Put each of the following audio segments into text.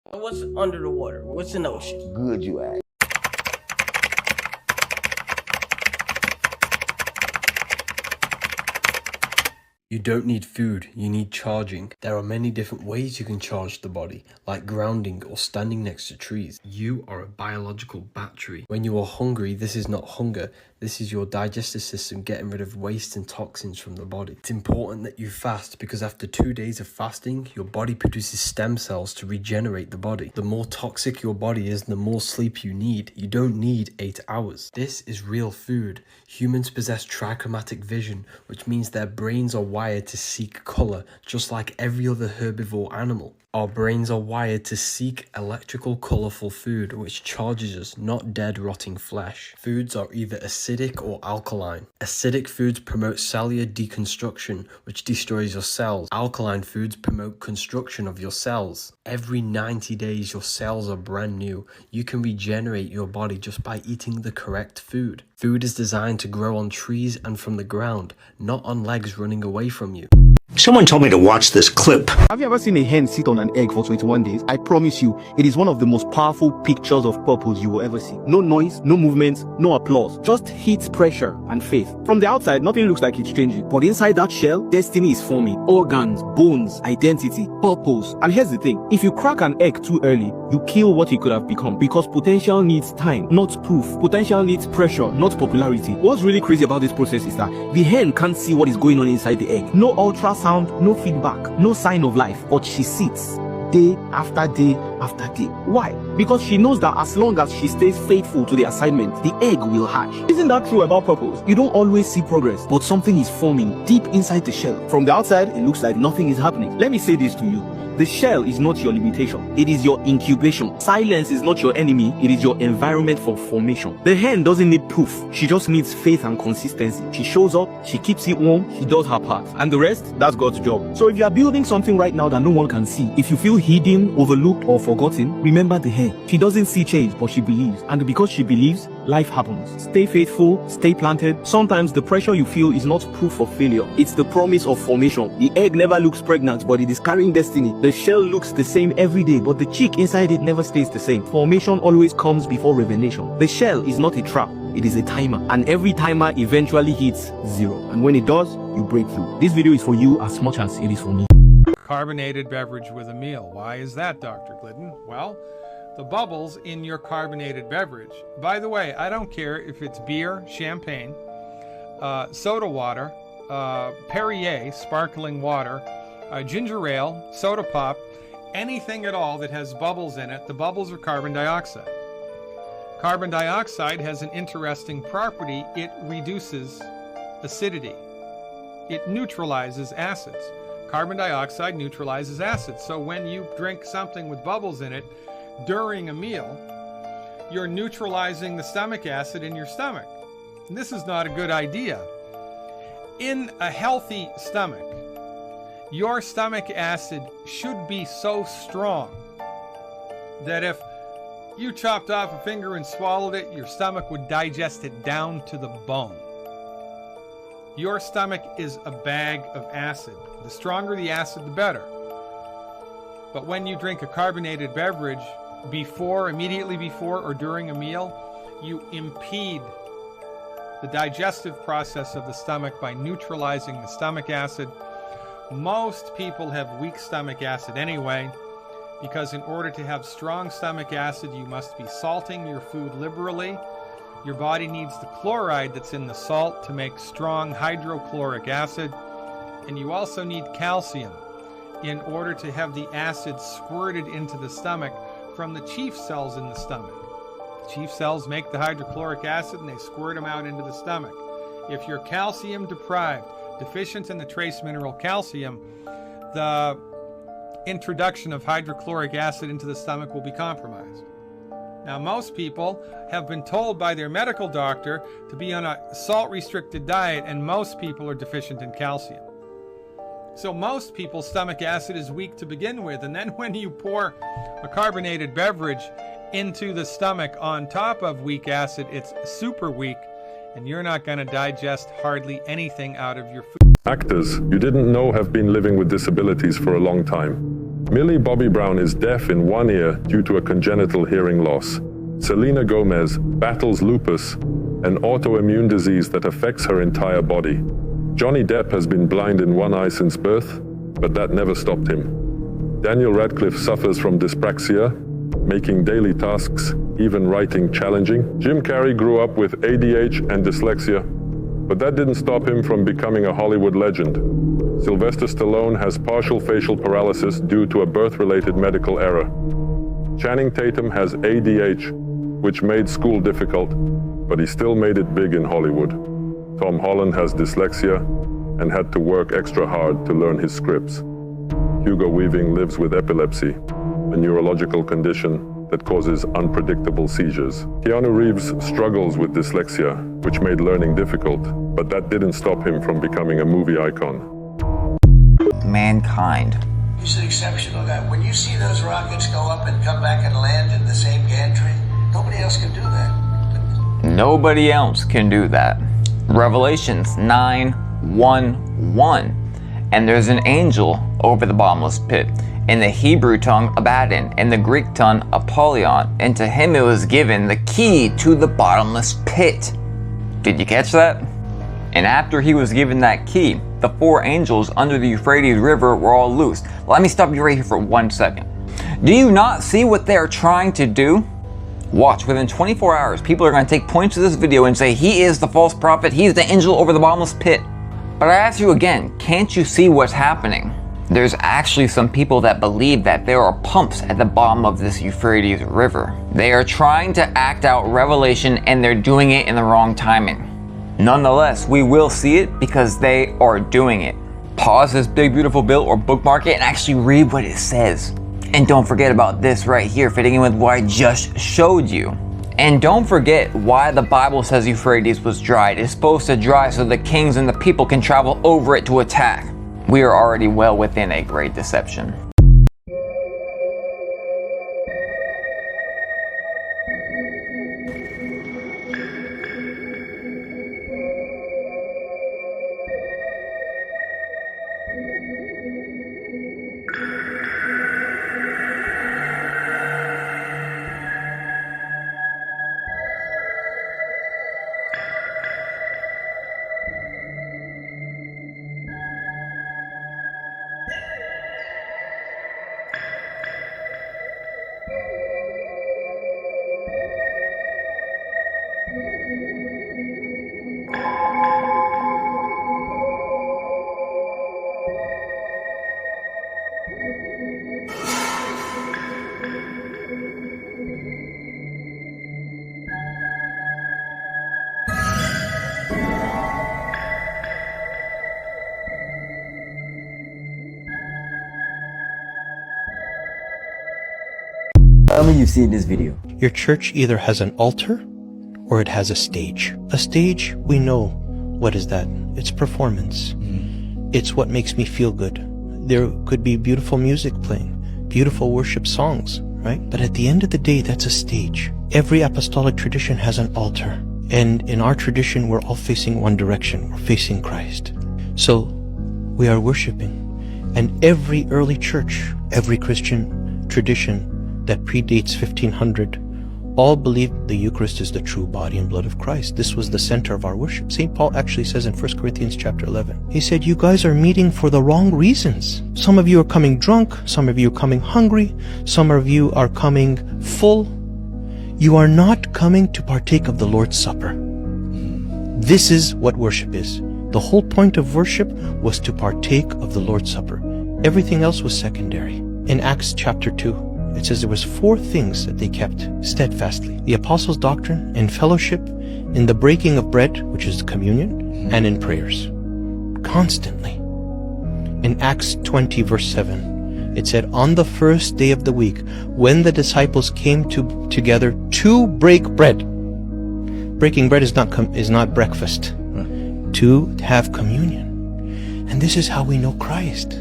What's under the water? What's in the ocean? Good, you ask. You don't need food, you need charging. There are many different ways you can charge the body, like grounding or standing next to trees. You are a biological battery. When you are hungry, this is not hunger. This is your digestive system getting rid of waste and toxins from the body. It's important that you fast because after 2 days of fasting, your body produces stem cells to regenerate the body. The more toxic your body is, the more sleep you need. You don't need 8 hours. This is real food. Humans possess trichromatic vision, which means their brains are wired to seek color, just like every other herbivore animal. Our brains are wired to seek electrical, colorful food, which charges us, not dead, rotting flesh. Foods are either acidic or alkaline. Acidic foods promote cellular deconstruction, which destroys your cells. Alkaline foods promote construction of your cells. Every 90 days, your cells are brand new. You can regenerate your body just by eating the correct food. Food is designed to grow on trees and from the ground, not on legs running away from you. Someone told me to watch this clip. Have you ever seen a hen sit on an egg for 21 days? I promise you, it is one of the most powerful pictures of purpose you will ever see. No noise, no movement, no applause. Just heat, pressure, and faith. From the outside, nothing looks like it's changing. But inside that shell, destiny is forming. Organs, bones, identity, purpose. And here's the thing. If you crack an egg too early, you kill what it could have become. Because potential needs time, not proof. Potential needs pressure, not popularity. What's really crazy about this process is that the hen can't see what is going on inside the egg. No ultrasound, no feedback, no sign of life, but she sits day after day after day. Why? Because she knows that as long as she stays faithful to the assignment, the egg will hatch. Isn't that true about purpose? You don't always see progress, but something is forming deep inside the shell. From the outside, it looks like nothing is happening. Let me say this to you. The shell is not your limitation, it is your incubation. Silence is not your enemy, it is your environment for formation. The hen doesn't need proof, she just needs faith and consistency. She shows up, she keeps it warm, she does her part. And the rest, that's God's job. So if you are building something right now that no one can see, if you feel hidden, overlooked, or forgotten, remember the hen. She doesn't see change, but she believes. And because she believes, life happens. Stay faithful, stay planted. Sometimes the pressure you feel is not proof of failure, it's the promise of formation. The egg never looks pregnant, but it is carrying destiny. The shell looks the same every day, but the chick inside it never stays the same. Formation always comes before revelation. The shell is not a trap, it is a timer, and every timer eventually hits 0. And when it does, you break through. This video is for you as much as it is for me. Carbonated beverage with a meal. Why is that, Dr. Glidden? Well, the bubbles in your carbonated beverage. By the way, I don't care if it's beer, champagne, soda water, Perrier, sparkling water, ginger ale, soda pop, anything at all that has bubbles in it. The bubbles are carbon dioxide. Carbon dioxide has an interesting property. It reduces acidity. It neutralizes acids. Carbon dioxide neutralizes acids. So when you drink something with bubbles in it during a meal, you're neutralizing the stomach acid in your stomach. And this is not a good idea. In a healthy stomach, your stomach acid should be so strong that if you chopped off a finger and swallowed it, your stomach would digest it down to the bone. Your stomach is a bag of acid. The stronger the acid, the better. But when you drink a carbonated beverage immediately before or during a meal, you impede the digestive process of the stomach by neutralizing the stomach acid. Most people have weak stomach acid anyway, because in order to have strong stomach acid, you must be salting your food liberally. Your body needs the chloride that's in the salt to make strong hydrochloric acid, and you also need calcium in order to have the acid squirted into the stomach from the chief cells in the stomach. Chief cells make the hydrochloric acid and they squirt them out into the stomach. If you're calcium deprived, deficient in the trace mineral calcium, the introduction of hydrochloric acid into the stomach will be compromised. Now, most people have been told by their medical doctor to be on a salt-restricted diet, and most people are deficient in calcium. So most people's stomach acid is weak to begin with, and then when you pour a carbonated beverage into the stomach on top of weak acid, it's super weak, and you're not going to digest hardly anything out of your food. Actors you didn't know have been living with disabilities for a long time. Millie Bobby Brown is deaf in one ear due to a congenital hearing loss. Selena Gomez battles lupus, an autoimmune disease that affects her entire body. Johnny Depp has been blind in one eye since birth, but that never stopped him. Daniel Radcliffe suffers from dyspraxia, making daily tasks, even writing, challenging. Jim Carrey grew up with ADHD and dyslexia, but that didn't stop him from becoming a Hollywood legend. Sylvester Stallone has partial facial paralysis due to a birth-related medical error. Channing Tatum has ADH, which made school difficult, but he still made it big in Hollywood. Tom Holland has dyslexia and had to work extra hard to learn his scripts. Hugo Weaving lives with epilepsy, a neurological condition that causes unpredictable seizures. Keanu Reeves struggles with dyslexia, which made learning difficult, but that didn't stop him from becoming a movie icon. Mankind. He's an exceptional guy. When you see those rockets go up and come back and land in the same gantry, nobody else can do that. Nobody else can do that. Revelations 9:1:1. And there's an angel over the bottomless pit. In the Hebrew tongue, Abaddon, in the Greek tongue, Apollyon, and to him it was given the key to the bottomless pit. Did you catch that? And after he was given that key, the 4 angels under the Euphrates River were all loosed. Let me stop you right here for 1 second. Do you not see what they are trying to do? Watch, within 24 hours, people are going to take points of this video and say he is the false prophet, he's the angel over the bottomless pit. But I ask you again, can't you see what's happening? There's actually some people that believe that there are pumps at the bottom of this Euphrates River. They are trying to act out Revelation and they're doing it in the wrong timing. Nonetheless, we will see it because they are doing it. Pause this big beautiful bill or bookmark it and actually read what it says. And don't forget about this right here, fitting in with what I just showed you. And don't forget why the Bible says Euphrates was dried. It's supposed to dry so the kings and the people can travel over it to attack. We are already well within a great deception. Tell me you've seen this video. Your church either has an altar or it has a stage. A stage, we know what is that. It's performance. It's what makes me feel good. There could be beautiful music playing, beautiful worship songs, right? But at the end of the day, that's a stage. Every apostolic tradition has an altar. And in our tradition, we're all facing one direction. We're facing Christ. So we are worshiping. And every early church, every Christian tradition that predates 1500, all believed the Eucharist is the true body and blood of Christ. This was the center of our worship. St. Paul actually says in 1 Corinthians chapter 11, he said, you guys are meeting for the wrong reasons. Some of you are coming drunk, some of you are coming hungry, some of you are coming full. You are not coming to partake of the Lord's Supper. This is what worship is. The whole point of worship was to partake of the Lord's Supper. Everything else was secondary. In Acts chapter 2, it says there was 4 things that they kept steadfastly. The apostles' doctrine, in fellowship, in the breaking of bread, which is communion, and in prayers. Constantly. In Acts 20 verse 7, it said, on the first day of the week, when the disciples came together to break bread. Breaking bread is not breakfast. To have communion. And this is how we know Christ.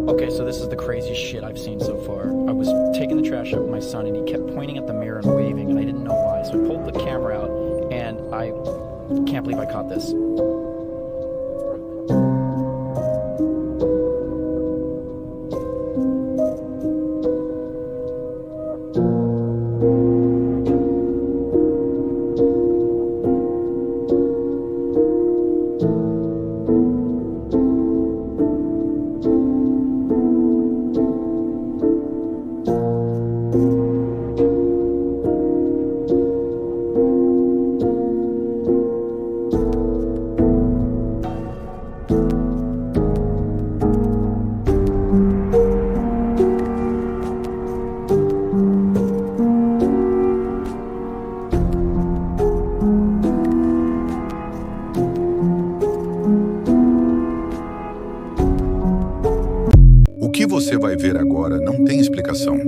Okay, so this is the craziest shit I've seen so far. I was taking the trash out with my son and he kept pointing at the mirror and waving and I didn't know why. So I pulled the camera out and I can't believe I caught this. O que você vai ver agora não tem explicação.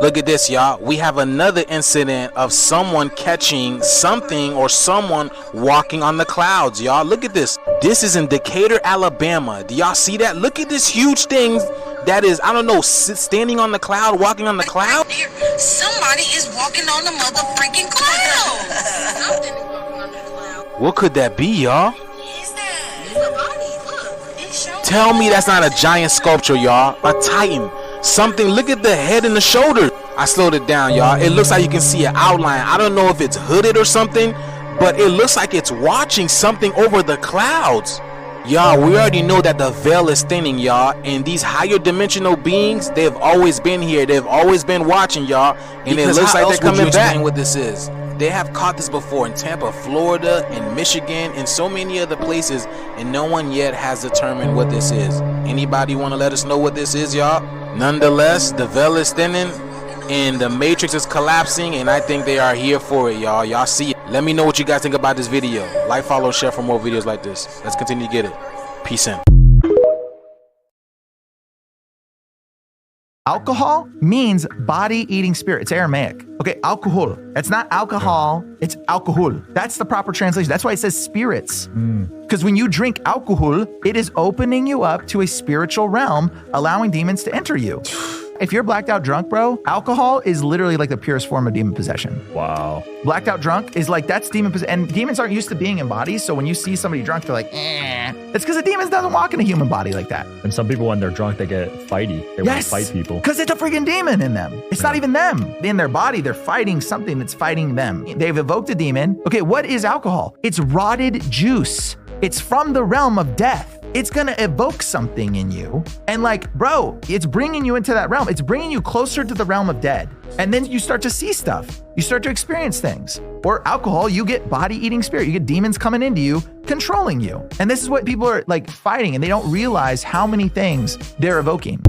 Look at this, y'all. We have another incident of someone catching something or someone walking on the clouds, y'all. Look at this. This is in Decatur, Alabama. Do y'all see that? Look at this huge thing that is, I don't know, standing on the cloud, walking on the cloud. Somebody is walking on the mother freaking cloud. What could that be, y'all? Tell me that's not a giant sculpture, y'all. A titan. Something. Look at the head and the shoulder. I slowed it down, y'all. It looks like you can see an outline. I don't know if it's hooded or something, but it looks like it's watching something over the clouds. Y'all, we already know that the veil is thinning, y'all, and these higher dimensional beings, they've always been here. They've always been watching, y'all, and it looks like they're coming back. What this is? They have caught this before in Tampa, Florida, in Michigan, and so many other places, and no one yet has determined what this is. Anybody want to let us know what this is, y'all? Nonetheless, the veil is thinning and the matrix is collapsing, and I think they are here for it, y'all. Y'all see it. Let me know what you guys think about this video. Like, follow, share for more videos like this. Let's continue to get it. Peace in. Alcohol means body-eating spirit. It's Aramaic. Okay, alcohol. It's not alcohol, it's alcohol. That's the proper translation. That's why it says spirits. Because when you drink alcohol, it is opening you up to a spiritual realm, allowing demons to enter you. If you're blacked out drunk, bro, alcohol is literally like the purest form of demon possession. Wow. Blacked out drunk is like, that's demon possession. And demons aren't used to being in bodies. So when you see somebody drunk, they're like, eh. It's because the demons doesn't walk in a human body like that. And some people, when they're drunk, they get fighty. They want to fight people. Because it's a freaking demon in them. It's not even them. In their body, they're fighting something that's fighting them. They've evoked a demon. Okay, what is alcohol? It's rotted juice. It's from the realm of death. It's gonna evoke something in you. And like, bro, it's bringing you into that realm. It's bringing you closer to the realm of dead. And then you start to see stuff. You start to experience things. Or alcohol, you get body-eating spirit. You get demons coming into you, controlling you. And this is what people are like fighting, and they don't realize how many things they're evoking.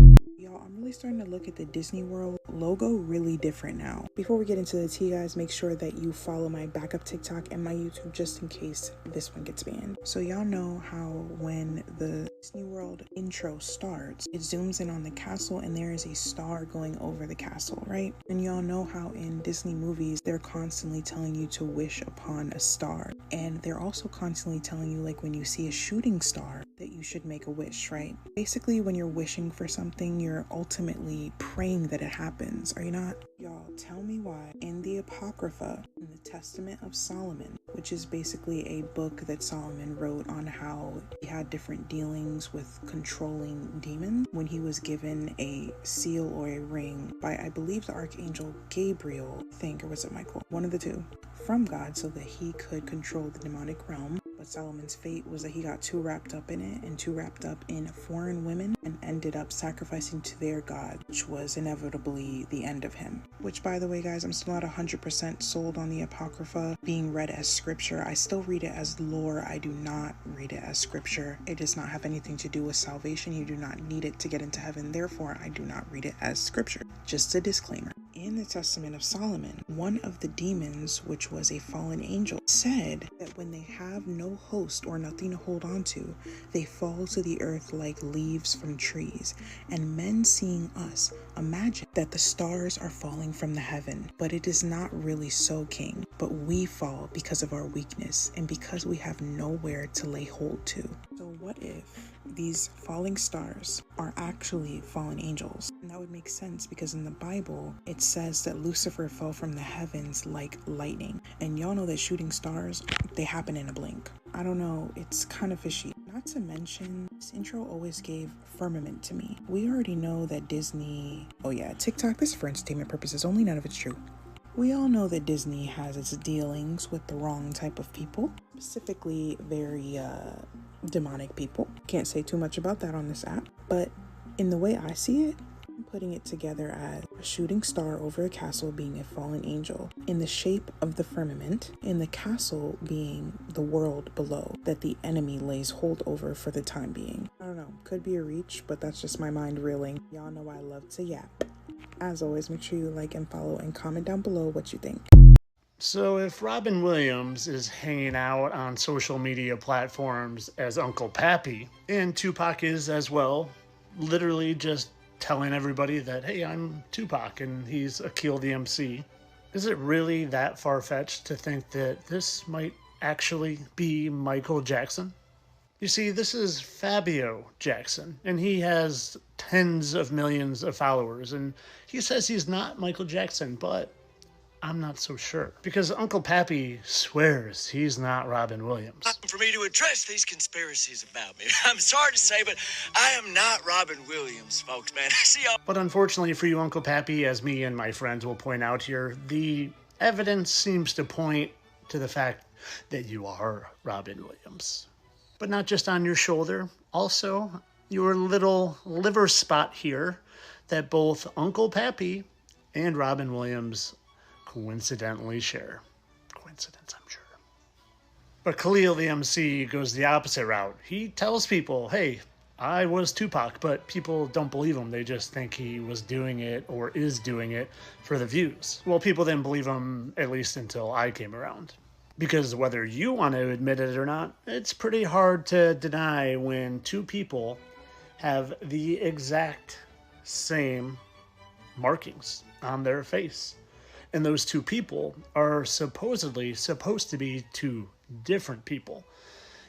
Starting to look at the Disney World logo really different now. Before we get into the tea, guys, make sure that you follow my backup TikTok and my YouTube just in case this one gets banned. So y'all know how when the Disney World intro starts, it zooms in on the castle and there is a star going over the castle, right? And y'all know how in Disney movies, they're constantly telling you to wish upon a star. And they're also constantly telling you, like, when you see a shooting star, that you should make a wish, right? Basically, when you're wishing for something, you're ultimately praying that it happens, are you not? Y'all, tell me why in the Apocrypha, in the Testament of Solomon, which is basically a book that Solomon wrote on how he had different dealings with controlling demons, when he was given a seal or a ring by, I believe, the Archangel Gabriel, I think, or was it Michael? One of the two, from God, so that he could control the demonic realm. But Solomon's fate was that he got too wrapped up in it and too wrapped up in foreign women and ended up sacrificing to their god, which was inevitably the end of him. Which, by the way, guys, I'm still not 100% sold on the Apocrypha being read as scripture. I still read it as lore. I do not read it as scripture. It does not have anything to do with salvation. You do not need it to get into heaven. Therefore, I do not read it as scripture. Just a disclaimer. In the Testament of Solomon, one of the demons, which was a fallen angel, said that when they have no host or nothing to hold on to, they fall to the earth like leaves from trees. And men seeing us imagine that the stars are falling from the heaven, but it is not really so, king. But we fall because of our weakness and because we have nowhere to lay hold to. So what if these falling stars are actually fallen angels? And that would make sense because in the Bible, it says that Lucifer fell from the heavens like lightning. And y'all know that shooting stars, they happen in a blink. I don't know, it's kind of fishy. Not to mention, this intro always gave firmament to me. We already know that Disney, oh yeah, TikTok, this is for entertainment purposes only, none of it's true. We all know that Disney has its dealings with the wrong type of people, specifically very demonic people. Can't say too much about that on this app, but in the way I see it, I'm putting it together as a shooting star over a castle being a fallen angel in the shape of the firmament, and the castle being the world below that the enemy lays hold over for the time being. I don't know, could be a reach, but that's just my mind reeling. Y'all know I love to yap. As always, make sure you like and follow and comment down below what you think. So if Robin Williams is hanging out on social media platforms as Uncle Pappy, and Tupac is as well, literally just telling everybody that, hey, I'm Tupac and he's Akil the MC, is it really that far-fetched to think that this might actually be Michael Jackson? You see, this is Fabio Jackson, and he has tens of millions of followers, and he says he's not Michael Jackson, but I'm not so sure. Because Uncle Pappy swears he's not Robin Williams. For me to address these conspiracies about me. I'm sorry to say, but I am not Robin Williams, folks, man. See y'all. But unfortunately for you, Uncle Pappy, as me and my friends will point out here, the evidence seems to point to the fact that you are Robin Williams. But not just on your shoulder, also your little liver spot here that both Uncle Pappy and Robin Williams coincidentally share. Coincidence, I'm sure. But Khalil the MC goes the opposite route. He tells people, hey, I was Tupac, but people don't believe him. They just think he was doing it or is doing it for the views. Well, people didn't believe him, at least until I came around. Because whether you want to admit it or not, it's pretty hard to deny when two people have the exact same markings on their face. And those two people are supposedly supposed to be two different people.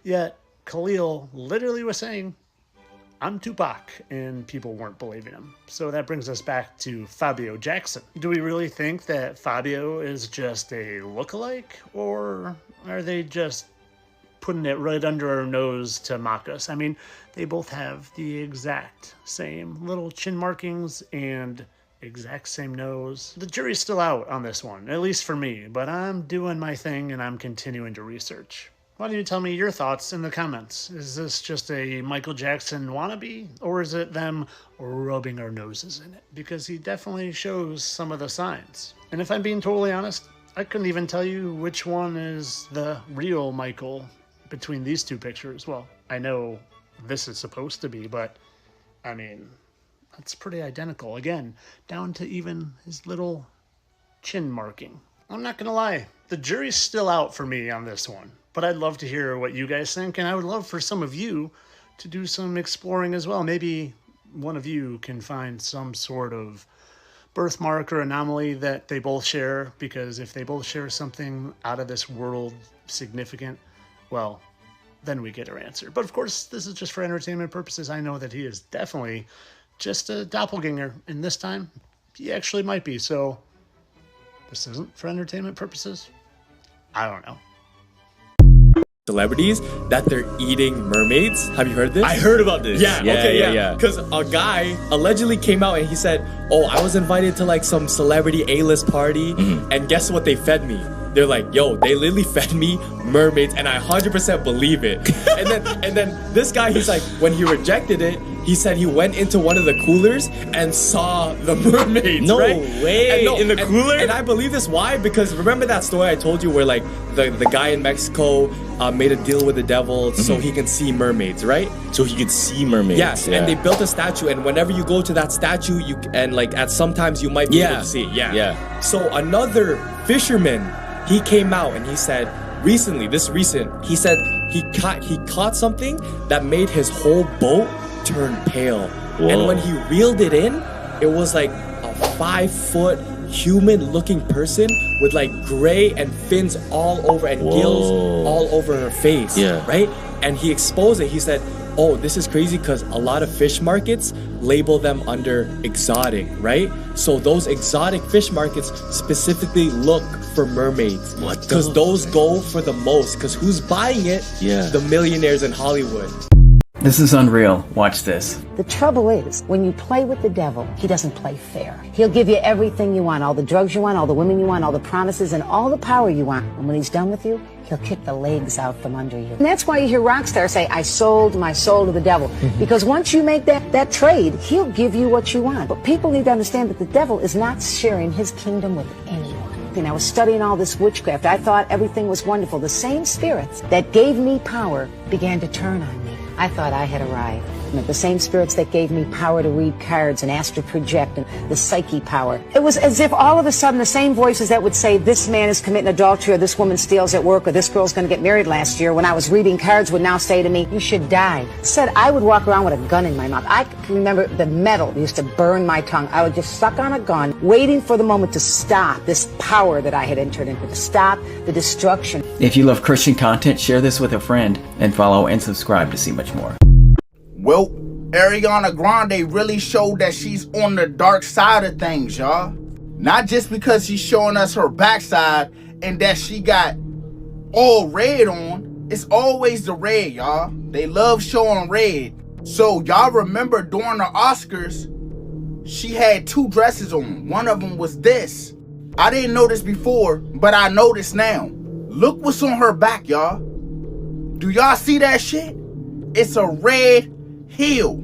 Yet Khalil literally was saying, I'm Tupac, and people weren't believing him. So that brings us back to Fabio Jackson. Do we really think that Fabio is just a lookalike, or are they just putting it right under our nose to mock us? I mean, they both have the exact same little chin markings and exact same nose. The jury's still out on this one, at least for me, but I'm doing my thing and I'm continuing to research. Why don't you tell me your thoughts in the comments? Is this just a Michael Jackson wannabe, or is it them rubbing our noses in it? Because he definitely shows some of the signs. And if I'm being totally honest, I couldn't even tell you which one is the real Michael between these two pictures. Well, I know this is supposed to be, but I mean, that's pretty identical. Again, down to even his little chin marking. I'm not gonna lie, the jury's still out for me on this one. But I'd love to hear what you guys think, and I would love for some of you to do some exploring as well. Maybe one of you can find some sort of birthmark or anomaly that they both share, because if they both share something out of this world significant, well, then we get our answer. But of course, this is just for entertainment purposes. I know that he is definitely just a doppelganger, and this time he actually might be. So This isn't for entertainment purposes? I don't know. Celebrities that they're eating mermaids. Have you heard this? I heard about this. Yeah. Because a guy allegedly came out and he said, "Oh, I was invited to like some celebrity A-list party, and guess what they fed me?" They're like, "Yo, they literally fed me mermaids," and I 100% believe it. and then this guy, he's like, when he rejected it, he said he went into one of the coolers and saw the mermaids. No right? way. In the cooler? And I believe this. Why? Because remember that story I told you where like the guy in Mexico made a deal with the devil so he can see mermaids, right? So he could see mermaids. Yes, and they built a statue, and whenever you go to that statue, at sometimes you might be able to see it. Yeah. So another fisherman, he came out and he said, he said he caught something that made his whole boat turn pale. Whoa. And when he reeled it in, it was like a 5-foot human-looking person with like gray and fins all over and gills all over her face. Right? And he exposed it. He said, "Oh, this is crazy because a lot of fish markets label them under exotic, right? So those exotic fish markets specifically look for mermaids. Because those go for the most. Because who's buying it? The millionaires in Hollywood." This is unreal. Watch this. The trouble is, when you play with the devil, he doesn't play fair. He'll give you everything you want, all the drugs you want, all the women you want, all the promises, and all the power you want. And when he's done with you, he'll kick the legs out from under you. And that's why you hear rock stars say, "I sold my soul to the devil." Because once you make that trade, he'll give you what you want. But people need to understand that the devil is not sharing his kingdom with anyone. And I was studying all this witchcraft. I thought everything was wonderful. The same spirits that gave me power began to turn on me. I thought I had arrived. And the same spirits that gave me power to read cards and astral project and the psyche power. It was as if all of a sudden the same voices that would say this man is committing adultery or this woman steals at work or this girl's going to get married last year when I was reading cards would now say to me, "You should die." Said I would walk around with a gun in my mouth. I can remember the metal used to burn my tongue. I would just suck on a gun waiting for the moment to stop this power that I had entered into, to stop the destruction. If you love Christian content, share this with a friend and follow and subscribe to see much more. Well, Ariana Grande really showed that she's on the dark side of things, y'all. Not just because she's showing us her backside and that she got all red on. It's always the red, y'all. They love showing red. So y'all remember during the Oscars, she had 2 dresses on. One of them was this. I didn't notice before, but I noticed now. Look what's on her back, y'all. Do y'all see that shit? It's a red heel.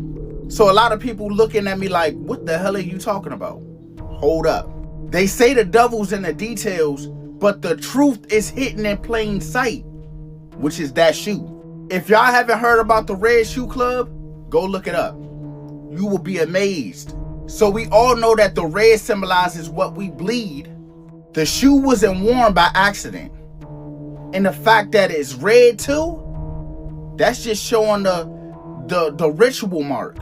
So a lot of people looking at me like, what the hell are you talking about? Hold up. They say the devil's in the details, but the truth is hidden in plain sight, which is that shoe. If y'all haven't heard about the Red Shoe Club, go look it up. You will be amazed. So we all know that the red symbolizes what we bleed. The shoe wasn't worn by accident. And the fact that it's red too, that's just showing the ritual mark.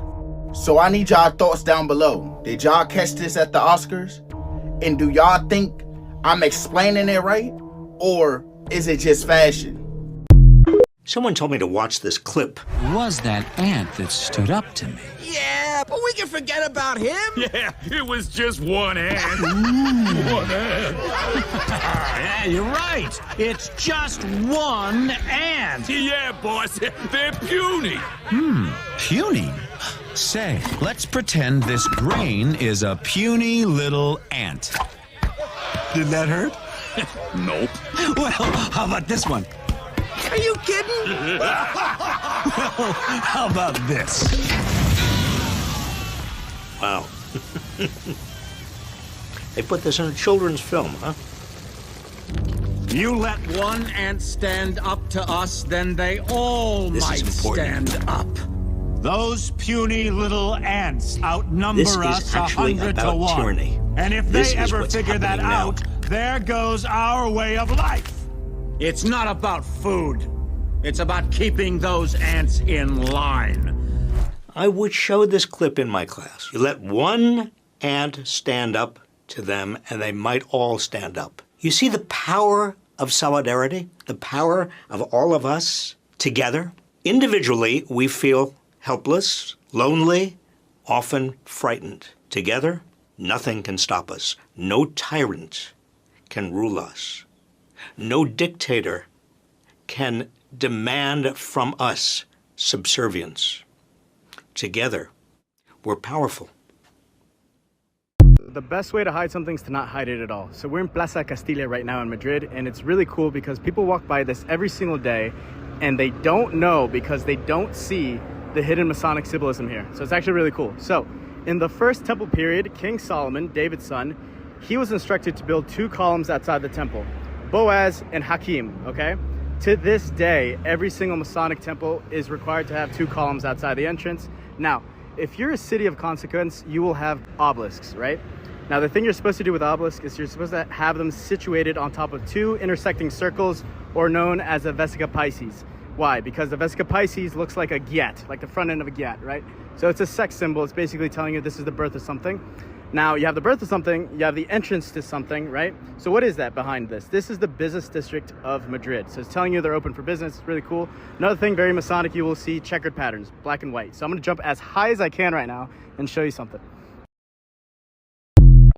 So I need y'all thoughts down below. Did y'all catch this at the Oscars? And do y'all think I'm explaining it right? Or is it just fashion? Someone told me to watch this clip. Was that ant that stood up to me? Yeah, but we can forget about him. Yeah, it was just one ant. One ant. Yeah, you're right. It's just one ant. Yeah, boss. They're puny. Puny? Say, let's pretend this brain is a puny little ant. Did that hurt? Nope. Well, how about this one? Are you kidding? Well, how about this? Wow. They put this in a children's film, huh? You let one ant stand up to us, then they all might stand up. Those puny little ants outnumber us 100 to 1. Tyranny. And if they ever figure that out, there goes our way of life. It's not about food. It's about keeping those ants in line. I would show this clip in my class. You let one ant stand up to them, and they might all stand up. You see the power of solidarity, the power of all of us together? Individually, we feel helpless, lonely, often frightened. Together, nothing can stop us. No tyrant can rule us. No dictator can demand from us subservience. Together, we're powerful. The best way to hide something is to not hide it at all. So we're in Plaza Castilla right now in Madrid, and it's really cool because people walk by this every single day and they don't know because they don't see the hidden Masonic symbolism here. So it's actually really cool. So in the first temple period, King Solomon, David's son, he was instructed to build 2 columns outside the temple, Boaz and Hakim, okay? To this day, every single Masonic temple is required to have 2 columns outside the entrance. Now, if you're a city of consequence, you will have obelisks, right? Now, the thing you're supposed to do with obelisks is you're supposed to have them situated on top of 2 intersecting circles, or known as a Vesica Pisces. Why? Because the Vesica Pisces looks like a gyat, like the front end of a gyat, right? So it's a sex symbol. It's basically telling you this is the birth of something. Now, you have the birth of something, you have the entrance to something, right? So what is that behind this? This is the business district of Madrid. So it's telling you they're open for business. It's really cool. Another thing, very Masonic, you will see checkered patterns, black and white. So I'm gonna jump as high as I can right now and show you something.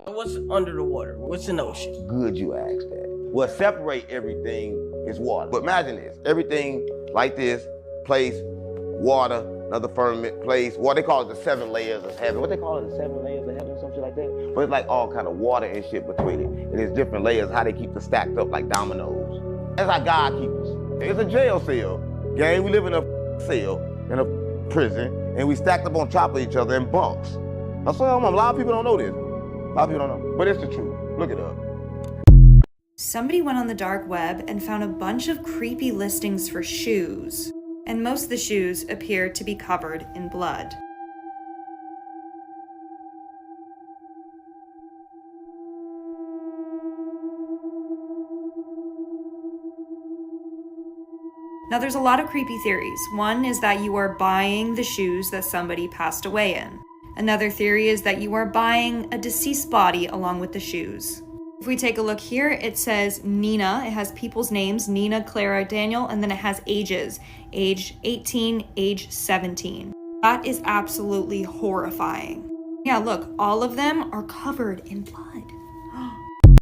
What's under the water? What's in the ocean? Good you asked that. What separate everything is water. But imagine this, everything like this, place, water, another firmament, place, water. They call it the 7 layers of heaven. What they call it, the 7 layers of heaven or something like that? But it's like all kind of water and shit between it. And there's different layers, how they keep them stacked up like dominoes. That's how God keeps us. It's a jail cell. Gang, we live in a cell, in a prison, and we stacked up on top of each other in bunks. I swear, a lot of people don't know this. A lot of people don't know, but it's the truth. Look it up. Somebody went on the dark web and found a bunch of creepy listings for shoes, and most of the shoes appear to be covered in blood. Now there's a lot of creepy theories. One is that you are buying the shoes that somebody passed away in. Another theory is that you are buying a deceased body along with the shoes. If we take a look here, it says Nina. It has people's names, Nina, Clara, Daniel, and then it has ages. Age 18, age 17. That is absolutely horrifying. Yeah, look, all of them are covered in blood.